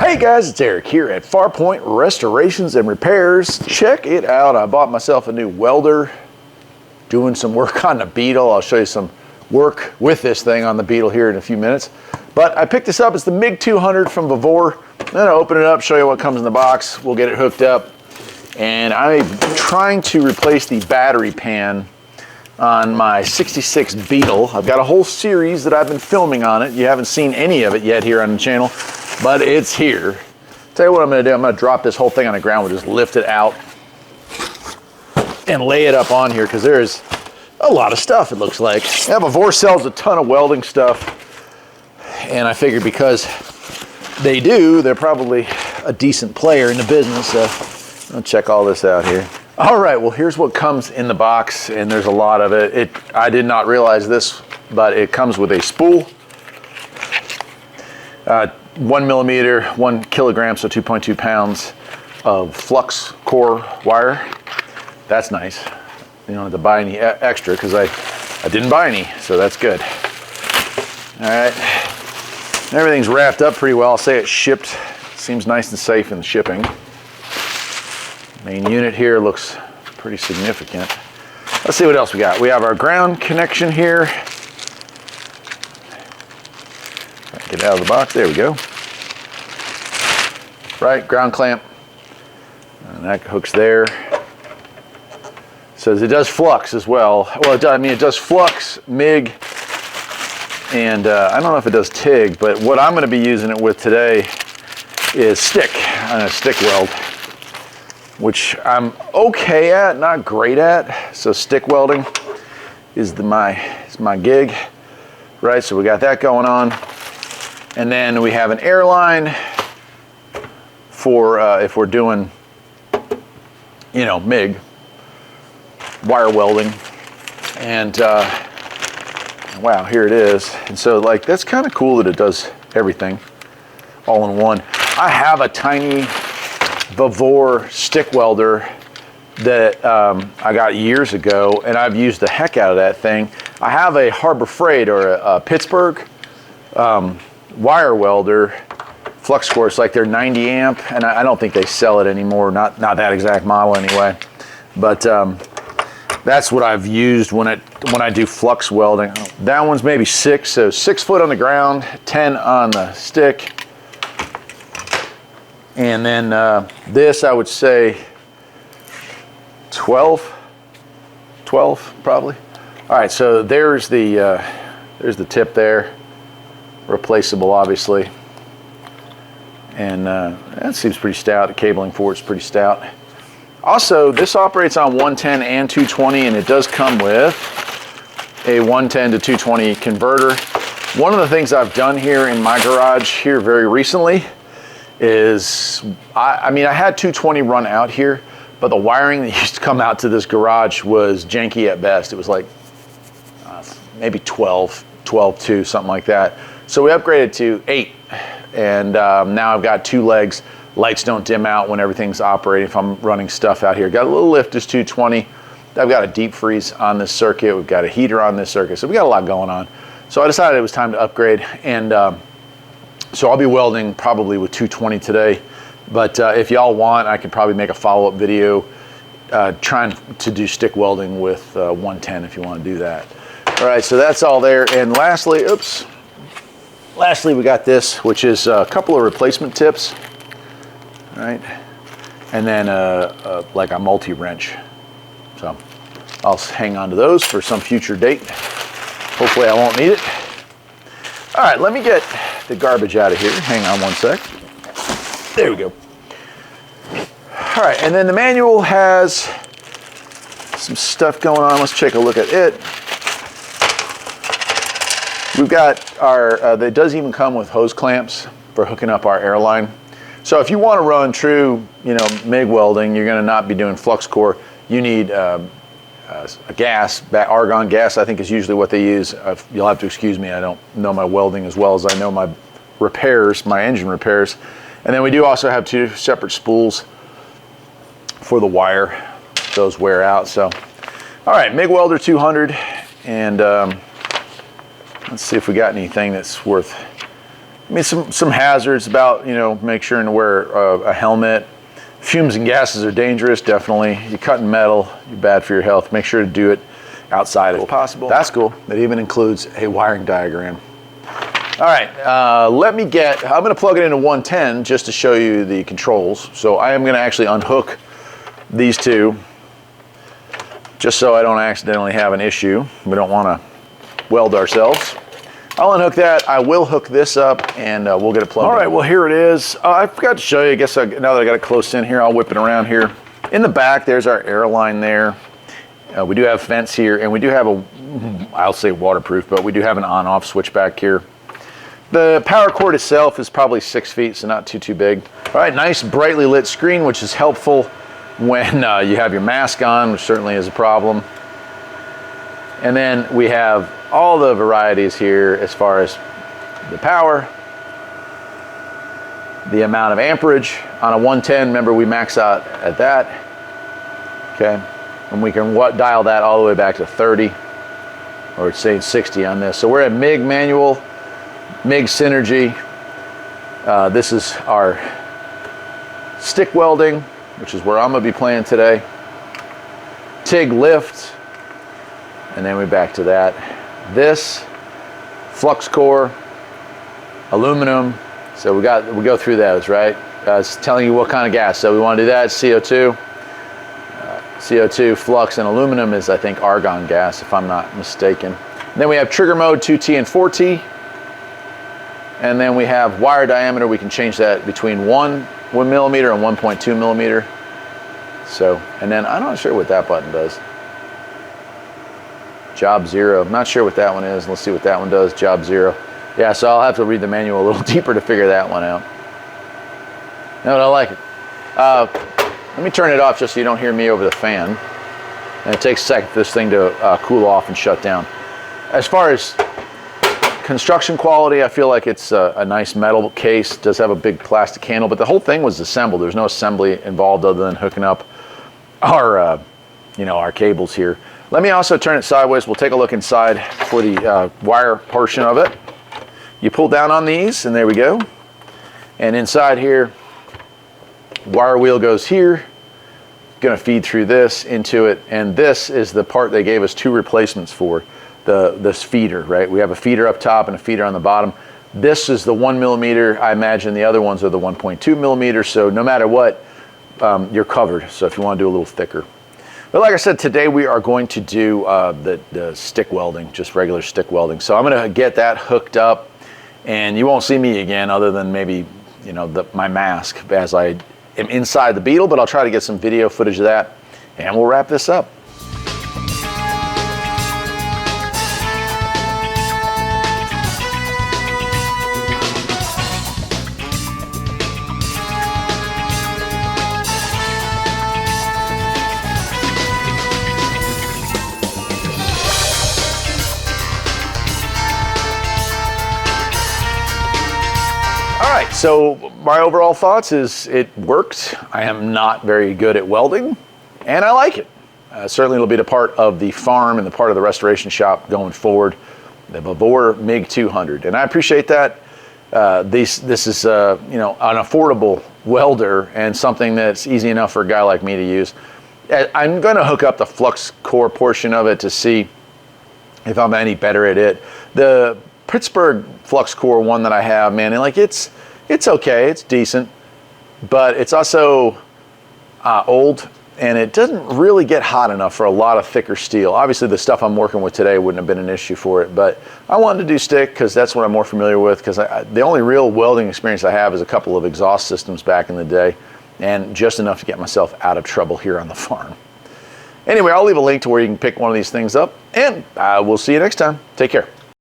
Hey guys, it's Eric here at Farpoint Restorations and Repairs. Check it out. I bought myself a new welder, doing some work on the Beetle. I'll show you some work with this thing on the Beetle here in a few minutes. But I picked this up. It's the MIG200 from VEVOR. Then I'll open it up, show you what comes in the box. We'll get it hooked up. And I'm trying to replace the battery pan on my 66 Beetle. I've got a whole series that I've been filming on it. You haven't seen any of it yet here on the channel, but it's here. Tell you what I'm gonna do. I'm gonna drop this whole thing on the ground. We'll just lift it out and lay it up on here because there's a lot of stuff, it looks like. Yeah, VEVOR sells a ton of welding stuff, and I figured because they do, they're probably a decent player in the business. So I'll check all this out here. All right, well, here's what comes in the box, and there's a lot of it. I did not realize this, but it comes with a spool, 1 millimeter, 1 kilogram, so 2.2 pounds of flux core wire. That's nice. You don't have to buy any extra because I didn't buy any, so that's good. All right, everything's wrapped up pretty well. I'll say it's shipped. Seems nice and safe in the shipping. Main unit here looks pretty significant. Let's see what else we got. We have our ground connection here. Get it out of the box. There we go. Right, ground clamp. And that hooks there. Says it does flux as well. Well, it does flux, MIG, and I don't know if it does TIG, but what I'm going to be using it with today is stick on a stick weld, which I'm okay at, not great at. So stick welding is my gig, right? So we got that going on, and then we have an airline for if we're doing, you know, MIG wire welding, and wow, here it is. And so, like, that's kind of cool that it does everything all in one. I have a tiny VEVOR stick welder that I got years ago, and I've used the heck out of that thing. I have a Harbor Freight or a Pittsburgh wire welder, flux core. It's like they're 90 amp, and I don't think they sell it anymore. Not that exact model anyway. But that's what I've used when I do flux welding. That one's maybe 6, so 6 foot on the ground, 10 on the stick. And then this, I would say 12 probably. All right, so there's the tip there, replaceable obviously. And that seems pretty stout. The cabling for it's pretty stout. Also, this operates on 110 and 220, and it does come with a 110 to 220 converter. One of the things I've done here in my garage here very recently is, I mean, I had 220 run out here, but the wiring that used to come out to this garage was janky at best. It was like maybe 12.2, something like that. So we upgraded to 8, and now I've got 2 legs. Lights don't dim out when everything's operating if I'm running stuff out here. Got a little lift, is 220. I've got a deep freeze on this circuit. We've got a heater on this circuit. So we got a lot going on. So I decided it was time to upgrade. And so I'll be welding probably with 220 today. But if y'all want, I can probably make a follow-up video trying to do stick welding with 110 if you want to do that. All right, so that's all there. And lastly, we got this, which is a couple of replacement tips. Right, and then like a multi-wrench. So I'll hang on to those for some future date. Hopefully I won't need it. All right, let me get the garbage out of here. Hang on one sec. There we go. All right, and then the manual has some stuff going on. Let's take a look at it. We've got our, that does even come with hose clamps for hooking up our airline. So if you want to run true, you know, MIG welding, you're going to not be doing flux core. You need a gas, argon gas, I think is usually what they use. You'll have to excuse me, I don't know my welding as well as I know my repairs, my engine repairs. And then we do also have 2 separate spools for the wire. Those wear out. So, all right, MIG Welder 200, and let's see if we got anything that's worth I mean, some hazards about, you know, make sure to wear a helmet. Fumes and gases are dangerous, definitely. You're cutting metal, you're bad for your health. Make sure to do it outside if possible. That's cool. It even includes a wiring diagram. All right, I'm gonna plug it into 110 just to show you the controls. So I am gonna actually unhook these two just so I don't accidentally have an issue. We don't wanna weld ourselves. I'll unhook that. I will hook this up and we'll get it plugged in. All right, well here it is. I forgot to show you, I guess now that I got it close in here, I'll whip it around here. In the back, there's our air line there. We do have vents here, and we do have I'll say waterproof, but we do have an on-off switch back here. The power cord itself is probably 6 feet, so not too big. All right, nice brightly lit screen, which is helpful when you have your mask on, which certainly is a problem. And then we have all the varieties here as far as the power, the amount of amperage. On a 110, remember we max out at that, okay? And we can dial that all the way back to 30, or it's saying 60 on this. So we're at MIG manual, MIG Synergy. This is our stick welding, which is where I'm gonna be playing today. TIG lift, and then we're back to that. This, flux core, aluminum. So we go through those, right? It's telling you what kind of gas. So we want to do that, CO2. CO2, flux, and aluminum is, I think, argon gas, if I'm not mistaken. And then we have trigger mode, 2T and 4T. And then we have wire diameter. We can change that between 1 millimeter and 1.2 millimeter. So, and then I'm not sure what that button does. Job 0. I'm not sure what that one is. Let's see what that one does. Job 0. Yeah, so I'll have to read the manual a little deeper to figure that one out. No, I like it. Let me turn it off just so you don't hear me over the fan. And it takes a second for this thing to cool off and shut down. As far as construction quality, I feel like it's a nice metal case. It does have a big plastic handle, but the whole thing was assembled. There's no assembly involved other than hooking up our, our cables here. Let me also turn it sideways. We'll take a look inside for the wire portion of it. You pull down on these, and there we go. And inside here, wire wheel goes here. Gonna feed through this into it, and this is the part they gave us 2 replacements for. This feeder, right? We have a feeder up top and a feeder on the bottom. This is the 1 millimeter. I imagine the other ones are the 1.2 millimeter. So no matter what, you're covered. So if you want to do a little thicker. But like I said, today we are going to do the stick welding, just regular stick welding. So I'm going to get that hooked up, and you won't see me again other than maybe, my mask as I am inside the Beetle, but I'll try to get some video footage of that, and we'll wrap this up. All right, so my overall thoughts is it worked. I am not very good at welding, and I like it. Certainly it'll be a part of the farm and the part of the restoration shop going forward, the VEVOR MIG200. And I appreciate that. This is an affordable welder and something that's easy enough for a guy like me to use. I'm gonna hook up the flux core portion of it to see if I'm any better at it. The Pittsburgh flux core one that I have, man, and it's okay, it's decent, but it's also old, and it doesn't really get hot enough for a lot of thicker steel. Obviously the stuff I'm working with today wouldn't have been an issue for it, but I wanted to do stick because that's what I'm more familiar with, because the only real welding experience I have is a couple of exhaust systems back in the day, and just enough to get myself out of trouble here on the farm. Anyway, I'll leave a link to where you can pick one of these things up, and we'll see you next time. Take care.